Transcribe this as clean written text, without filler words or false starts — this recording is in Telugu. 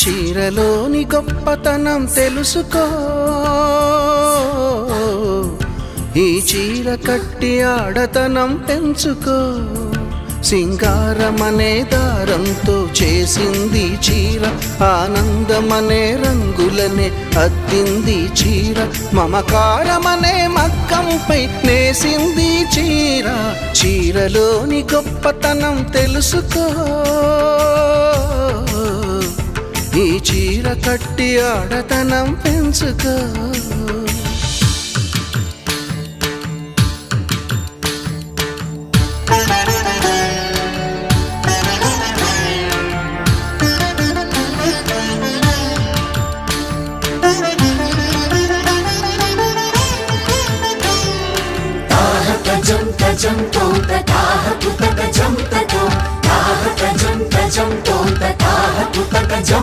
చీరలోని గొప్పతనం తెలుసుకో, ఈ చీర కట్టి ఆడతనం పెంచుకో. సింగారమనే దారంతో చేసింది చీర, ఆనందమనే రంగులనే అద్దింది చీర, మమకారమనే మగ్గంపై నేసింది చీర. చీరలోని గొప్పతనం తెలుసుకో, ఈ చీర కట్టి ఆడతనం పెంచుకో.